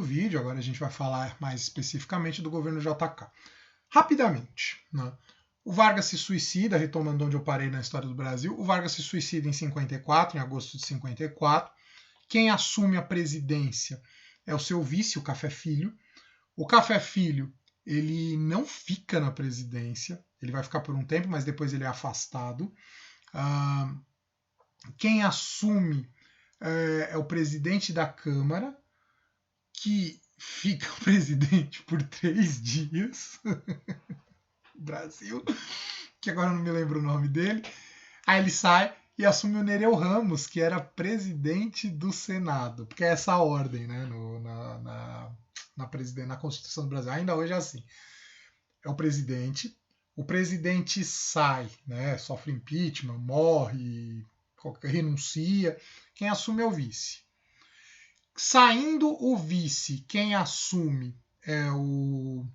vídeo, agora a gente vai falar mais especificamente do governo JK. Rapidamente, né? O Vargas se suicida, retomando onde eu parei na história do Brasil, o Vargas se suicida em 54, em agosto de 54. Quem assume a presidência é o seu vice, o Café Filho. O Café Filho, ele não fica na presidência, ele vai ficar por um tempo, mas depois ele é afastado. Quem assume é o presidente da Câmara, que fica presidente por 3 dias. Brasil, que agora eu não me lembro o nome dele. Aí ele sai e assume o Nereu Ramos, que era presidente do Senado, porque é essa a ordem, né, na Constituição do Brasil. Ainda hoje é assim. É o presidente sai, né, sofre impeachment, morre, renuncia, quem assume é o vice. Saindo o vice, quem assume é o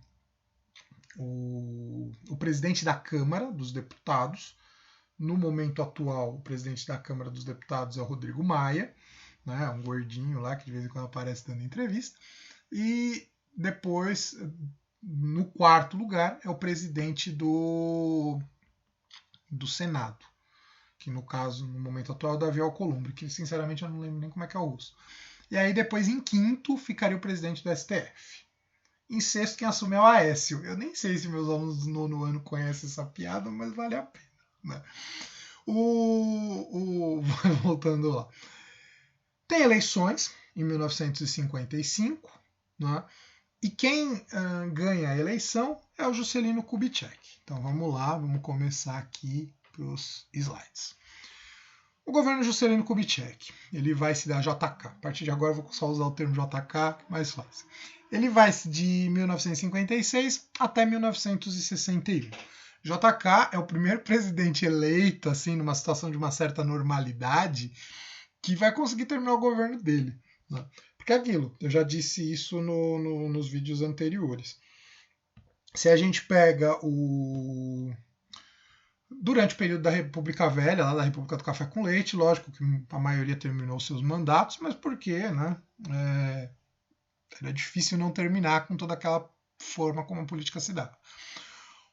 presidente da Câmara dos Deputados. No momento atual, o presidente da Câmara dos Deputados é o Rodrigo Maia, né, um gordinho lá que de vez em quando aparece dando entrevista. E depois, no quarto lugar, é o presidente do Senado, que no caso, no momento atual, é o Davi Alcolumbre, que sinceramente eu não lembro nem como é que é o uso. E aí depois, em quinto, ficaria o presidente do STF. Em sexto, quem assume é o Aécio. Eu nem sei se meus alunos do 9º ano conhecem essa piada, mas vale a pena. Né? Voltando lá. Tem eleições em 1955, né? E quem ganha a eleição é o Juscelino Kubitschek. Então vamos lá, vamos começar aqui para os slides. O governo Juscelino Kubitschek, ele vai se dar JK. A partir de agora eu vou só usar o termo JK, mais fácil. Ele vai de 1956 até 1961. JK é o primeiro presidente eleito, assim, numa situação de uma certa normalidade, que vai conseguir terminar o governo dele. Né? Porque é aquilo, eu já disse isso nos vídeos anteriores. Se a gente pega durante o período da República Velha, lá da República do Café com Leite, lógico que a maioria terminou seus mandatos, mas por quê? Né? Era difícil não terminar com toda aquela forma como a política se dava.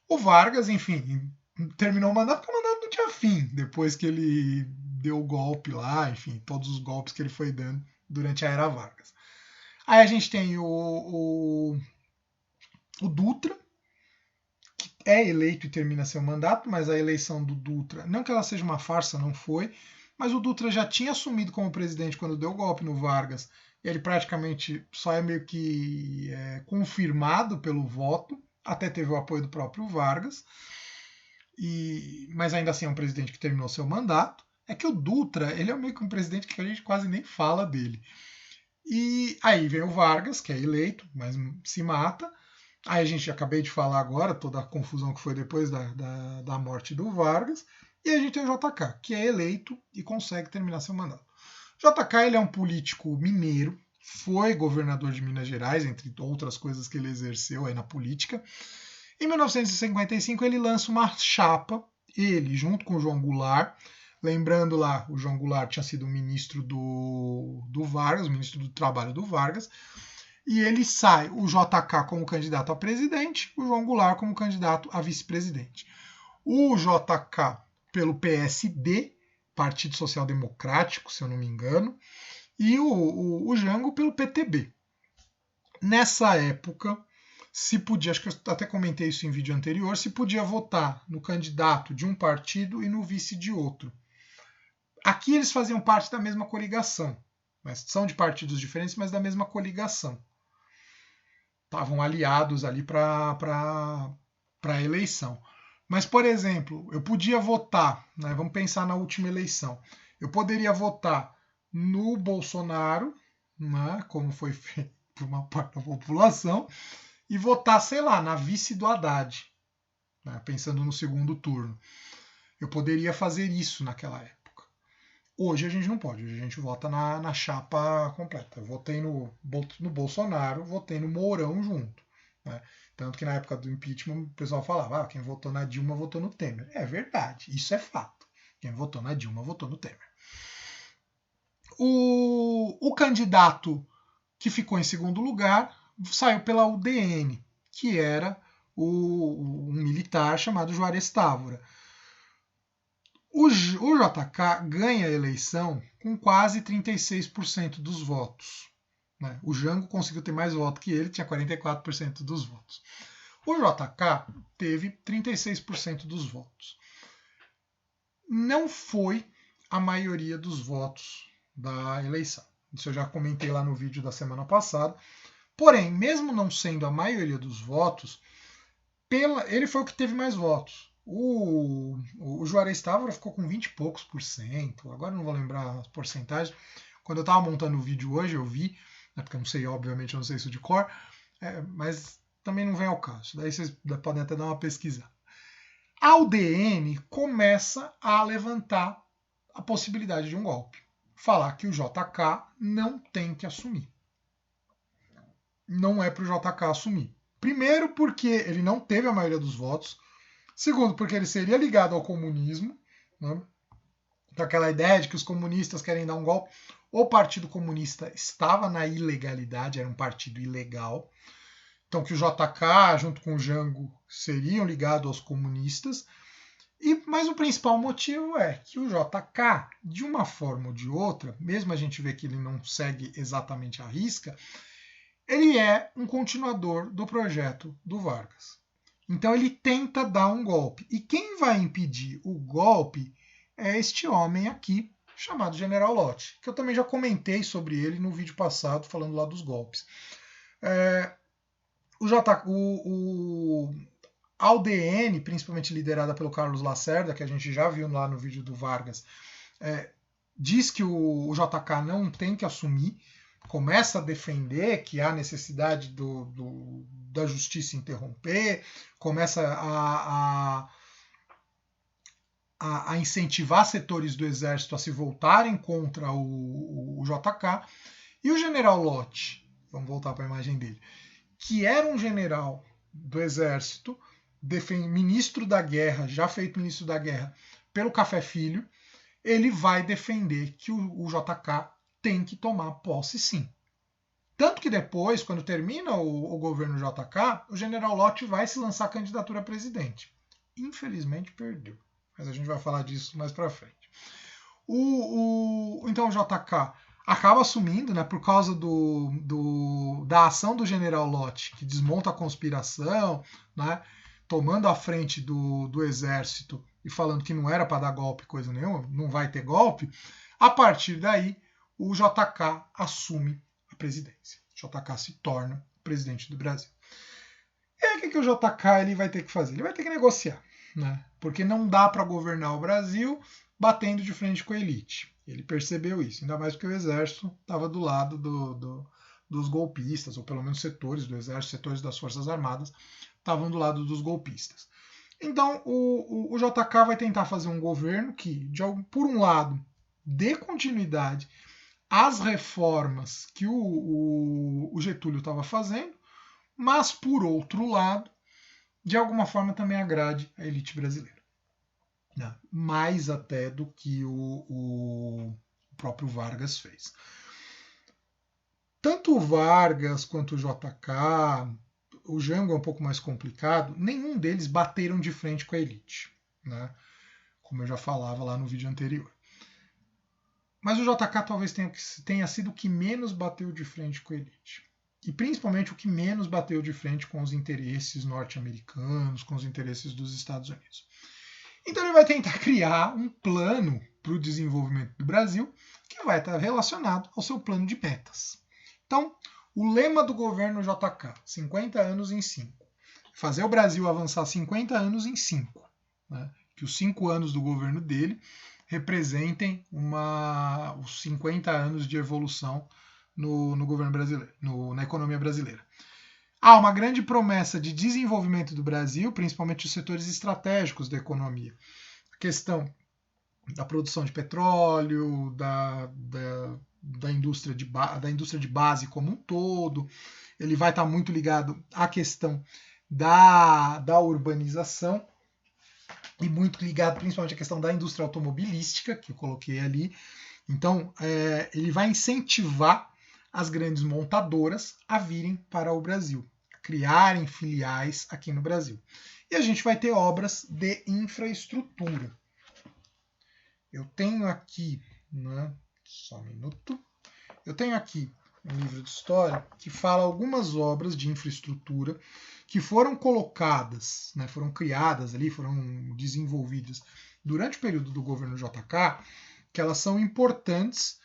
O Vargas, enfim, terminou o mandato porque o mandato não tinha fim, depois que ele deu o golpe lá, enfim, todos os golpes que ele foi dando durante a era Vargas. Aí a gente tem o Dutra, que é eleito e termina seu mandato, mas a eleição do Dutra, não que ela seja uma farsa, não foi, mas o Dutra já tinha assumido como presidente quando deu o golpe no Vargas, e ele praticamente só é meio que confirmado pelo voto, até teve o apoio do próprio Vargas, mas ainda assim é um presidente que terminou seu mandato. É que o Dutra, ele é meio que um presidente que a gente quase nem fala dele. E aí vem o Vargas, que é eleito, mas se mata. Aí a gente acabei de falar agora, toda a confusão que foi depois da morte do Vargas. E a gente tem o JK, que é eleito e consegue terminar seu mandato. JK, ele é um político mineiro, foi governador de Minas Gerais, entre outras coisas que ele exerceu aí na política. Em 1955 ele lança uma chapa, ele junto com o João Goulart, lembrando lá, o João Goulart tinha sido ministro do Vargas, ministro do Trabalho do Vargas, e ele sai, o JK como candidato a presidente, o João Goulart como candidato a vice-presidente. O JK pelo PSD, Partido Social Democrático, se eu não me engano, e o Jango pelo PTB. Nessa época, se podia, acho que eu até comentei isso em vídeo anterior, se podia votar no candidato de um partido e no vice de outro. Aqui eles faziam parte da mesma coligação, mas são de partidos diferentes, mas da mesma coligação. Estavam aliados ali para a eleição. Mas, por exemplo, eu podia votar, né, vamos pensar na última eleição, eu poderia votar no Bolsonaro, né, como foi feito por uma parte da população, e votar, sei lá, na vice do Haddad, né, pensando no segundo turno. Eu poderia fazer isso naquela época. Hoje a gente não pode, hoje a gente vota na chapa completa. Eu votei no Bolsonaro, votei no Mourão junto. Né? Tanto que na época do impeachment o pessoal falava, quem votou na Dilma votou no Temer. É verdade, isso é fato. Quem votou na Dilma votou no Temer. O candidato que ficou em segundo lugar, saiu pela UDN, que era um militar chamado Juarez Távora. O JK ganha a eleição com quase 36% dos votos. Né? O Jango conseguiu ter mais votos que ele, tinha 44% dos votos. O JK teve 36% dos votos. Não foi a maioria dos votos da eleição. Isso eu já comentei lá no vídeo da semana passada. Porém, mesmo não sendo a maioria dos votos, ele foi o que teve mais votos. O Juarez Távora ficou com 20 e poucos por cento. Agora não vou lembrar as porcentagens. Quando eu estava montando o vídeo hoje, eu vi, né, porque eu não sei, obviamente, eu não sei isso de cor, mas também não vem ao caso. Daí vocês podem até dar uma pesquisada. A UDN começa a levantar a possibilidade de um golpe. Falar que o JK não tem que assumir. Não é para o JK assumir. Primeiro, porque ele não teve a maioria dos votos. Segundo, porque ele seria ligado ao comunismo. Né? Então, aquela ideia de que os comunistas querem dar um golpe. O Partido Comunista estava na ilegalidade, era um partido ilegal. Então, que o JK, junto com o Jango, seriam ligados aos comunistas. Mas o principal motivo é que o JK, de uma forma ou de outra, mesmo a gente vê que ele não segue exatamente a risca, ele é um continuador do projeto do Vargas. Então ele tenta dar um golpe. E quem vai impedir o golpe é este homem aqui, chamado General Lott, que eu também já comentei sobre ele no vídeo passado, falando lá dos golpes. A UDN, principalmente liderada pelo Carlos Lacerda, que a gente já viu lá no vídeo do Vargas, diz que o JK não tem que assumir, começa a defender que há necessidade da justiça interromper, começa a incentivar setores do exército a se voltarem contra o JK. E o general Lott, vamos voltar para a imagem dele, que era um general do exército, ministro da guerra, já feito ministro da guerra pelo Café Filho, ele vai defender que o JK tem que tomar posse sim. Tanto que depois, quando termina o governo JK, o general Lott vai se lançar candidatura a presidente. Infelizmente perdeu, mas a gente vai falar disso mais para frente. Então o JK acaba assumindo, né, por causa da ação do general Lott, que desmonta a conspiração, né, tomando a frente do exército e falando que não era para dar golpe, coisa nenhuma, não vai ter golpe. A partir daí, o JK assume a presidência. O JK se torna presidente do Brasil. E aí o que o JK ele vai ter que fazer? Ele vai ter que negociar, né? Porque não dá para governar o Brasil batendo de frente com a elite. Ele percebeu isso, ainda mais porque o exército estava do lado dos golpistas, ou pelo menos setores do exército, setores das Forças Armadas, estavam do lado dos golpistas. Então o JK vai tentar fazer um governo que, por um lado, dê continuidade às reformas que o Getúlio estava fazendo, mas, por outro lado, de alguma forma também agrade a elite brasileira. Né? Mais até do que o próprio Vargas fez. Tanto o Vargas quanto o JK, o Jango é um pouco mais complicado, nenhum deles bateram de frente com a elite, né? Como eu já falava lá no vídeo anterior. Mas o JK talvez tenha sido o que menos bateu de frente com a elite. E principalmente o que menos bateu de frente com os interesses norte-americanos, com os interesses dos Estados Unidos. Então ele vai tentar criar um plano para o desenvolvimento do Brasil que vai estar relacionado ao seu plano de metas. Então, o lema do governo JK, 50 anos em 5. Fazer o Brasil avançar 50 anos em 5. Né? Que os 5 anos do governo dele representem os 50 anos de evolução no governo brasileiro, na economia brasileira. Há uma grande promessa de desenvolvimento do Brasil, principalmente os setores estratégicos da economia. A questão da produção de petróleo, da indústria de base como um todo. Ele vai estar muito ligado à questão da urbanização e muito ligado principalmente à questão da indústria automobilística, que eu coloquei ali. Então, ele vai incentivar as grandes montadoras a virem para o Brasil, a criarem filiais aqui no Brasil. E a gente vai ter obras de infraestrutura. Eu tenho aqui, né, só um minuto, eu tenho aqui um livro de história que fala algumas obras de infraestrutura que foram colocadas, né, foram criadas ali, foram desenvolvidas durante o período do governo JK, que elas são importantes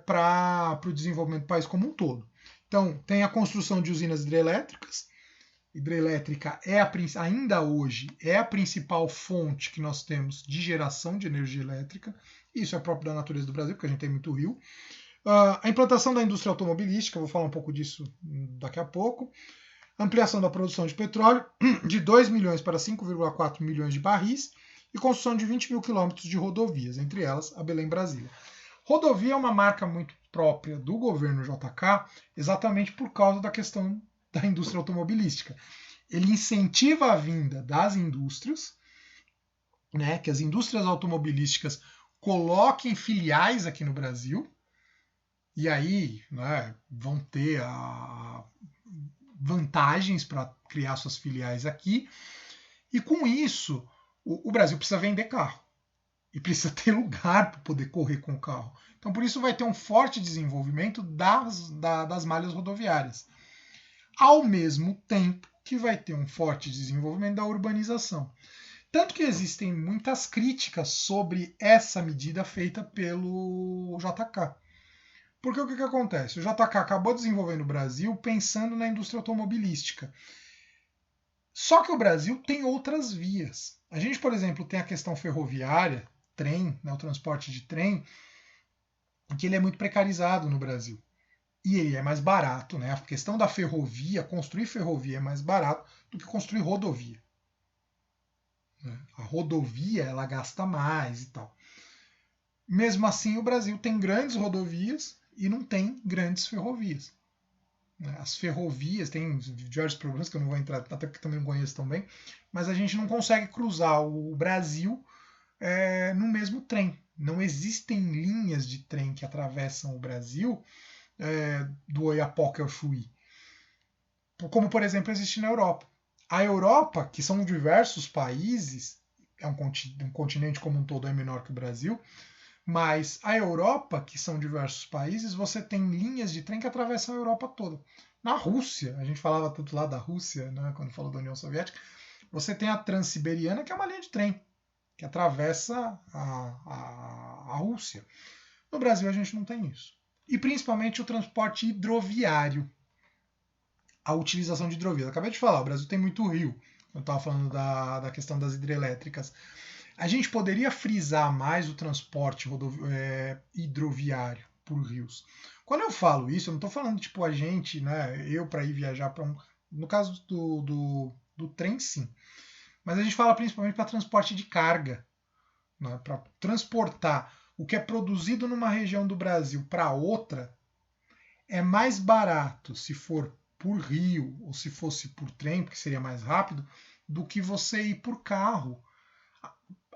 para o desenvolvimento do país como um todo. Então, tem a construção de usinas hidrelétricas. Hidrelétrica ainda hoje é a principal fonte que nós temos de geração de energia elétrica. Isso é próprio da natureza do Brasil, porque a gente tem muito rio. A implantação da indústria automobilística, vou falar um pouco disso daqui a pouco. Ampliação da produção de petróleo de 2 milhões para 5,4 milhões de barris e construção de 20 mil quilômetros de rodovias, entre elas a Belém-Brasília. Rodovia é uma marca muito própria do governo JK, exatamente por causa da questão da indústria automobilística. Ele incentiva a vinda das indústrias, né, que as indústrias automobilísticas coloquem filiais aqui no Brasil, e aí, né, vão ter vantagens para criar suas filiais aqui, e com isso o Brasil precisa vender carro e precisa ter lugar para poder correr com o carro. Então, por isso vai ter um forte desenvolvimento das malhas rodoviárias, ao mesmo tempo que vai ter um forte desenvolvimento da urbanização. Tanto que existem muitas críticas sobre essa medida feita pelo JK. Porque o que acontece? O JK acabou desenvolvendo o Brasil pensando na indústria automobilística. Só que o Brasil tem outras vias. A gente, por exemplo, tem a questão ferroviária, trem, né, o transporte de trem, que ele é muito precarizado no Brasil. E ele é mais barato, né? A questão da ferrovia, construir ferrovia é mais barato do que construir rodovia. A rodovia, ela gasta mais e tal. Mesmo assim, o Brasil tem grandes rodovias e não tem grandes ferrovias. As ferrovias têm diversos problemas que eu não vou entrar, até porque também não conheço tão bem, mas a gente não consegue cruzar o Brasil no mesmo trem. Não existem linhas de trem que atravessam o Brasil do Oiapoque ao Chuí, como, por exemplo, existe na Europa. A Europa, que são diversos países, é um continente como um todo é menor que o Brasil, mas a Europa, que são diversos países, você tem linhas de trem que atravessam a Europa toda. Na Rússia, a gente falava tanto lá da Rússia, né, quando falou da União Soviética, você tem a Transiberiana, que é uma linha de trem, que atravessa a Rússia. No Brasil, a gente não tem isso. E principalmente o transporte hidroviário, a utilização de hidrovias. Eu acabei de falar, o Brasil tem muito rio, eu estava falando da questão das hidrelétricas. A gente poderia frisar mais o transporte hidroviário por rios. Quando eu falo isso, eu não estou falando tipo a gente, né, eu para ir viajar para no caso do trem, sim. Mas a gente fala principalmente para transporte de carga, né, para transportar o que é produzido numa região do Brasil para outra. É mais barato se for por rio ou se fosse por trem, porque seria mais rápido, do que você ir por carro.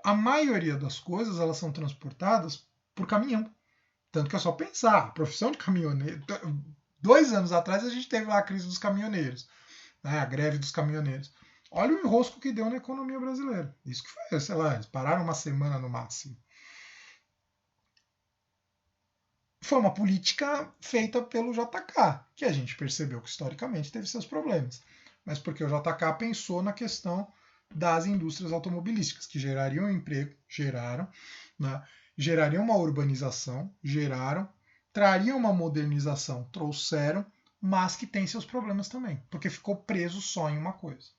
A maioria das coisas elas são transportadas por caminhão. Tanto que é só pensar, a profissão de caminhoneiro. 2 anos atrás a gente teve lá a crise dos caminhoneiros, né, a greve dos caminhoneiros. Olha o enrosco que deu na economia brasileira. Isso que foi, sei lá, eles pararam uma semana no máximo. Foi uma política feita pelo JK, que a gente percebeu que historicamente teve seus problemas. Mas porque o JK pensou na questão das indústrias automobilísticas, que gerariam emprego, geraram, né? Gerariam uma urbanização, geraram, trariam uma modernização, trouxeram, mas que tem seus problemas também, porque ficou preso só em uma coisa.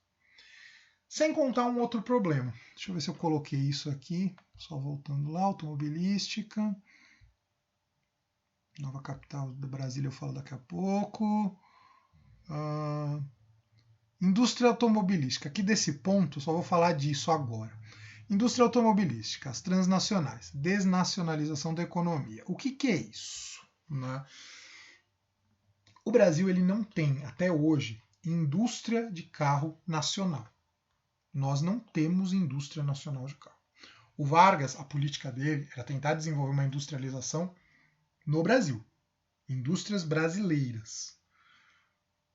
Sem contar um outro problema. Deixa eu ver se eu coloquei isso aqui, só voltando lá, automobilística. Nova capital do Brasil eu falo daqui a pouco. Indústria automobilística. Aqui desse ponto, só vou falar disso agora. Indústria automobilística, as transnacionais, desnacionalização da economia. O que é isso? Né? O Brasil ele não tem, até hoje, indústria de carro nacional. Nós não temos indústria nacional de carro. O Vargas, a política dele era tentar desenvolver uma industrialização no Brasil. indústrias brasileiras.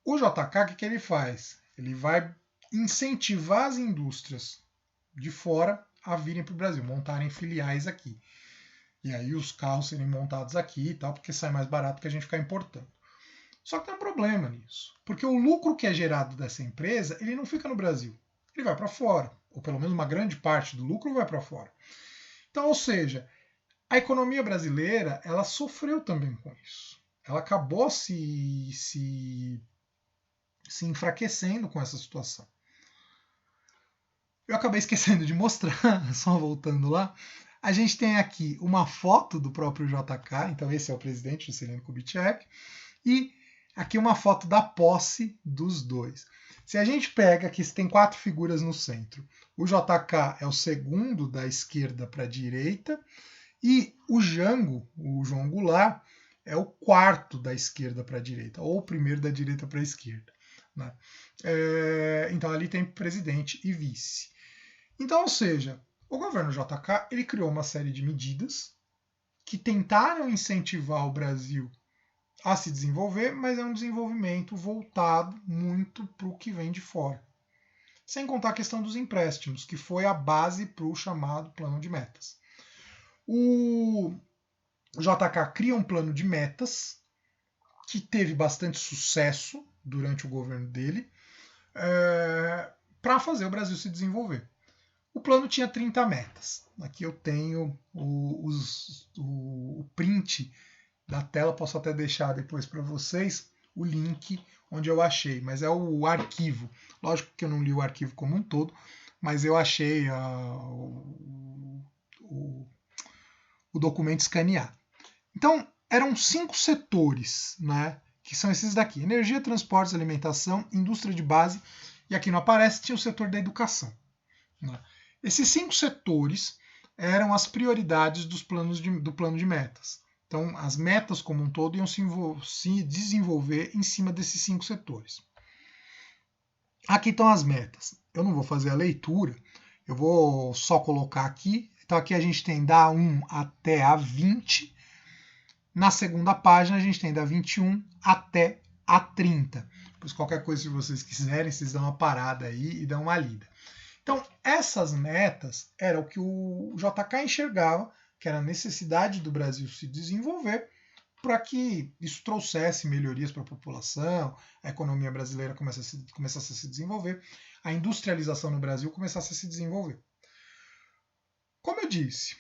O JK, o que ele faz? Ele vai incentivar as indústrias de fora a virem para o Brasil, montarem filiais aqui. E aí os carros serem montados aqui e tal, porque sai mais barato que a gente ficar importando. Só que tem um problema nisso, porque o lucro que é gerado dessa empresa, ele não fica no Brasil, ele vai para fora, ou pelo menos uma grande parte do lucro vai para fora. Então, ou seja, a economia brasileira, ela sofreu também com isso. Ela acabou se enfraquecendo com essa situação. Eu acabei esquecendo de mostrar, só voltando lá. A gente tem aqui uma foto do próprio JK, então esse é o presidente, Juscelino Kubitschek, e aqui uma foto da posse dos dois. Se a gente pega aqui, tem 4 figuras no centro. O JK é o segundo da esquerda para a direita, e o Jango, o João Goulart, é o quarto da esquerda para a direita, ou o primeiro da direita para a esquerda. Né? Então ali tem presidente e vice. Então, ou seja, o governo JK ele criou uma série de medidas que tentaram incentivar o Brasil a se desenvolver, mas é um desenvolvimento voltado muito para o que vem de fora. Sem contar a questão dos empréstimos, que foi a base para o chamado plano de metas. O JK cria um plano de metas que teve bastante sucesso durante o governo dele para fazer o Brasil se desenvolver. O plano tinha 30 metas. Aqui eu tenho o print da tela, posso até deixar depois para vocês o link onde eu achei, mas é o arquivo. Lógico que eu não li o arquivo como um todo, mas eu achei o documento escaneado. Então, eram 5 setores, né, que são esses daqui: energia, transportes, alimentação, indústria de base, e aqui não aparece, tinha o setor da educação. Né. Esses 5 setores eram as prioridades do plano de metas. Então, as metas como um todo iam se desenvolver em cima desses 5 setores. Aqui estão as metas. Eu não vou fazer a leitura, eu vou só colocar aqui. Então, aqui a gente tem da 1 até a 20. Na segunda página, a gente tem da 21 até a 30. Pois qualquer coisa, se vocês quiserem, vocês dão uma parada aí e dão uma lida. Então, essas metas eram o que o JK enxergava, que era a necessidade do Brasil se desenvolver para que isso trouxesse melhorias para a população, a economia brasileira começasse a se desenvolver, a industrialização no Brasil começasse a se desenvolver. Como eu disse,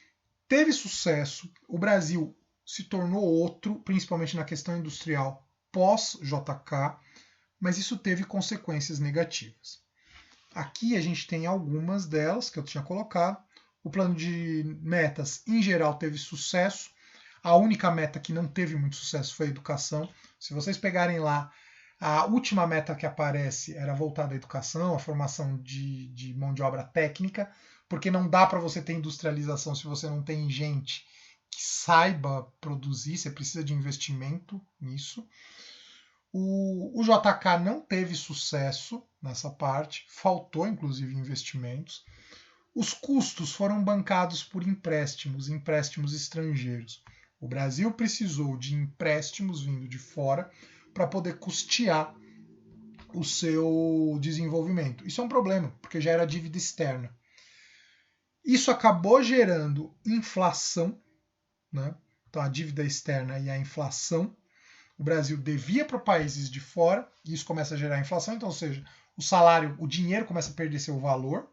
teve sucesso, o Brasil se tornou outro, principalmente na questão industrial pós-JK, mas isso teve consequências negativas. Aqui a gente tem algumas delas que eu tinha colocado. O plano de metas, em geral, teve sucesso. A única meta que não teve muito sucesso foi a educação. Se vocês pegarem lá, a última meta que aparece era voltada à educação, à formação de mão de obra técnica, porque não dá para você ter industrialização se você não tem gente que saiba produzir, você precisa de investimento nisso. O JK não teve sucesso nessa parte, faltou inclusive investimentos. Os custos foram bancados por empréstimos estrangeiros. O Brasil precisou de empréstimos vindo de fora para poder custear o seu desenvolvimento. Isso é um problema, porque já era dívida externa. Isso acabou gerando inflação, né? Então a dívida externa e a inflação. O Brasil devia para países de fora, e isso começa a gerar inflação, então, ou seja, o salário, o dinheiro começa a perder seu valor.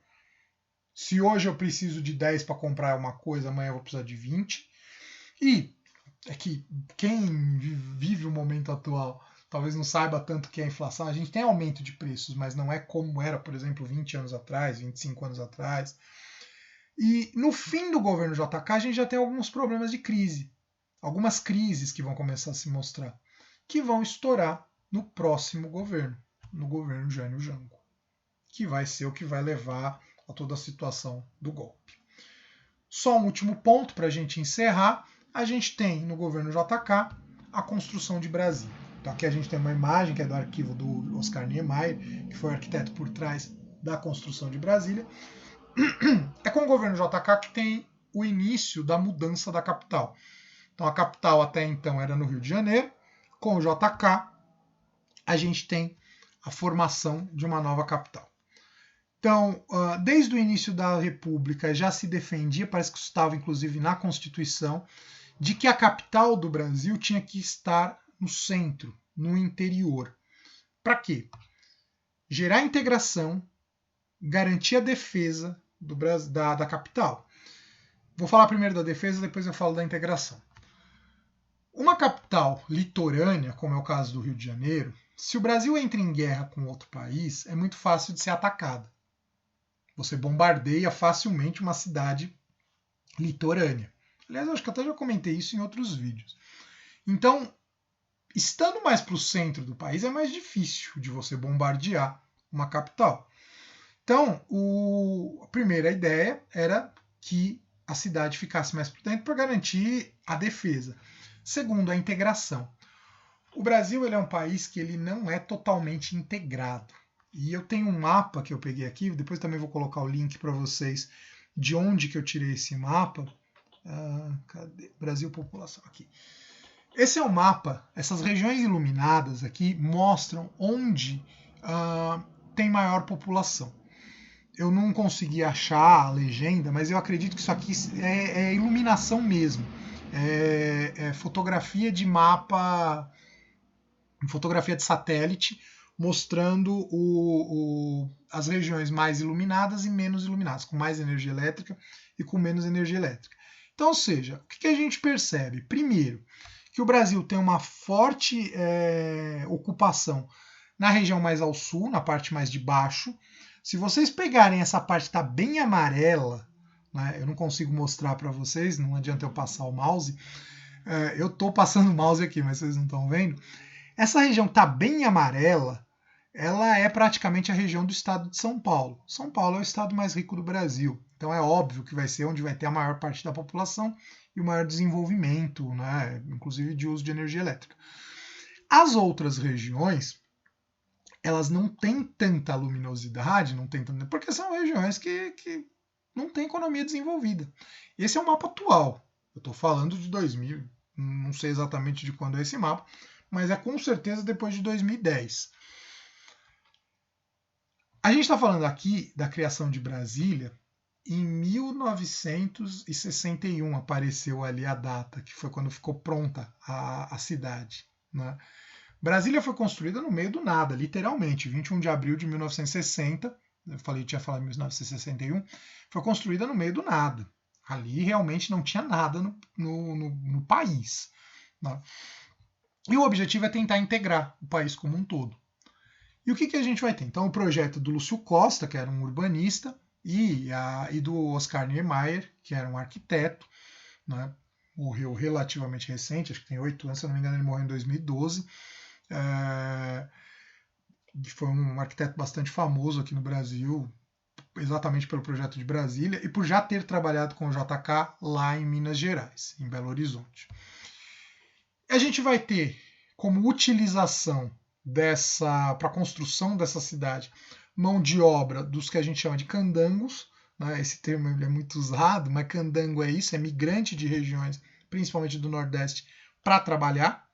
Se hoje eu preciso de 10 para comprar uma coisa, amanhã eu vou precisar de 20. E é que quem vive o momento atual talvez não saiba tanto que é a inflação. A gente tem aumento de preços, mas não é como era, por exemplo, 20 anos atrás, 25 anos atrás. E no fim do governo JK, a gente já tem alguns problemas de crise. Algumas crises que vão começar a se mostrar, que vão estourar no próximo governo, no governo Jânio Jango, que vai ser o que vai levar a toda a situação do golpe. Só um último ponto para a gente encerrar. A gente tem no governo JK a construção de Brasília. Então aqui a gente tem uma imagem que é do arquivo do Oscar Niemeyer, que foi o arquiteto por trás da construção de Brasília. É com o governo JK que tem o início da mudança da capital. Então a capital até então era no Rio de Janeiro, com o JK, a gente tem a formação de uma nova capital. Então, desde o início da República já se defendia, parece que isso estava inclusive na Constituição, de que a capital do Brasil tinha que estar no centro, no interior. Para quê? Gerar integração, garantir a defesa da capital. Vou falar primeiro da defesa, depois eu falo da integração. Uma capital litorânea, como é o caso do Rio de Janeiro, se o Brasil entra em guerra com outro país, é muito fácil de ser atacada. Você bombardeia facilmente uma cidade litorânea. Aliás, eu acho que até já comentei isso em outros vídeos. Então, estando mais para o centro do país, é mais difícil de você bombardear uma capital. Então, a primeira ideia era que a cidade ficasse mais por dentro para garantir a defesa. Segundo, a integração. O Brasil ele é um país que ele não é totalmente integrado. E eu tenho um mapa que eu peguei aqui, depois também vou colocar o link para vocês de onde que eu tirei esse mapa. Cadê? Brasil População, aqui. Esse é o mapa, essas regiões iluminadas aqui mostram onde tem maior população. Eu não consegui achar a legenda, mas eu acredito que isso aqui é iluminação mesmo. É fotografia de mapa, fotografia de satélite, mostrando as regiões mais iluminadas e menos iluminadas, com mais energia elétrica e com menos energia elétrica. Então, ou seja, o que a gente percebe? Primeiro, que o Brasil tem uma forte ocupação na região mais ao sul, na parte mais de baixo. Se vocês pegarem essa parte que está bem amarela, né, eu não consigo mostrar para vocês, não adianta eu passar o mouse. Eu estou passando o mouse aqui, mas vocês não estão vendo. Essa região que está bem amarela, ela é praticamente a região do estado de São Paulo. São Paulo é o estado mais rico do Brasil. Então é óbvio que vai ser onde vai ter a maior parte da população e o maior desenvolvimento, né, inclusive de uso de energia elétrica. As outras regiões, elas não têm tanta luminosidade, porque são regiões que não têm economia desenvolvida. Esse é o mapa atual. Eu estou falando de 2000, não sei exatamente de quando é esse mapa, mas é com certeza depois de 2010. A gente está falando aqui da criação de Brasília. Em 1961 apareceu ali a data, que foi quando ficou pronta a cidade. Né? Brasília foi construída no meio do nada, literalmente, 21 de abril de 1960, tinha falado em 1961, foi construída no meio do nada. Ali realmente não tinha nada no país. Né? E o objetivo é tentar integrar o país como um todo. E o que a gente vai ter? Então, o projeto do Lúcio Costa, que era um urbanista, e do Oscar Niemeyer, que era um arquiteto, né? Morreu relativamente recente, acho que tem 8 anos, se eu não me engano, ele morreu em 2012. Foi um arquiteto bastante famoso aqui no Brasil, exatamente pelo projeto de Brasília e por já ter trabalhado com o JK lá em Minas Gerais, em Belo Horizonte. A gente vai ter como utilização para a construção dessa cidade mão de obra dos que a gente chama de candangos, né? Esse termo é muito usado, mas candango é isso, é migrante de regiões, principalmente do Nordeste, para trabalhar.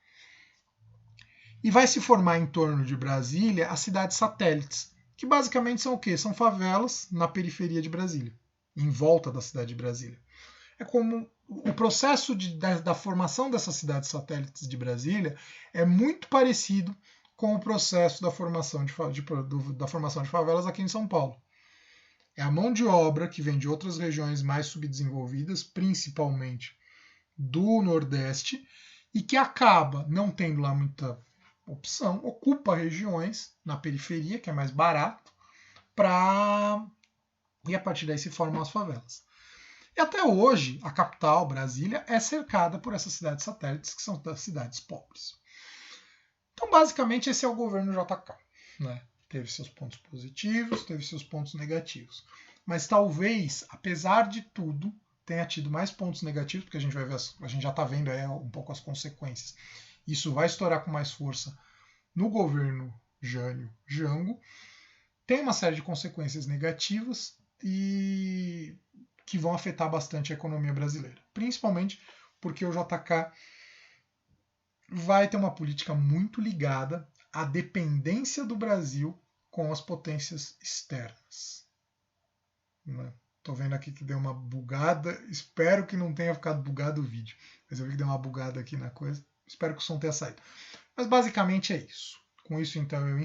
E vai se formar em torno de Brasília as cidades satélites, que basicamente são o quê? São favelas na periferia de Brasília, em volta da cidade de Brasília. É como o processo da formação dessas cidades satélites de Brasília é muito parecido com o processo da formação de favelas aqui em São Paulo. É a mão de obra que vem de outras regiões mais subdesenvolvidas, principalmente do Nordeste, e que acaba não tendo lá muita opção, ocupa regiões na periferia, que é mais barato, e a partir daí se formam as favelas. E até hoje, a capital, Brasília, é cercada por essas cidades satélites, que são das cidades pobres. Então, basicamente, esse é o governo JK. Né? Teve seus pontos positivos, teve seus pontos negativos. Mas talvez, apesar de tudo, tenha tido mais pontos negativos, porque a gente já está vendo um pouco as consequências. Isso vai estourar com mais força no governo Jânio Jango. Tem uma série de consequências negativas e que vão afetar bastante a economia brasileira. Principalmente porque o JK vai ter uma política muito ligada à dependência do Brasil com as potências externas. Estou vendo aqui que deu uma bugada, espero que não tenha ficado bugado o vídeo, mas eu vi que deu uma bugada aqui na coisa, espero que o som tenha saído. Mas basicamente é isso. Com isso, então, eu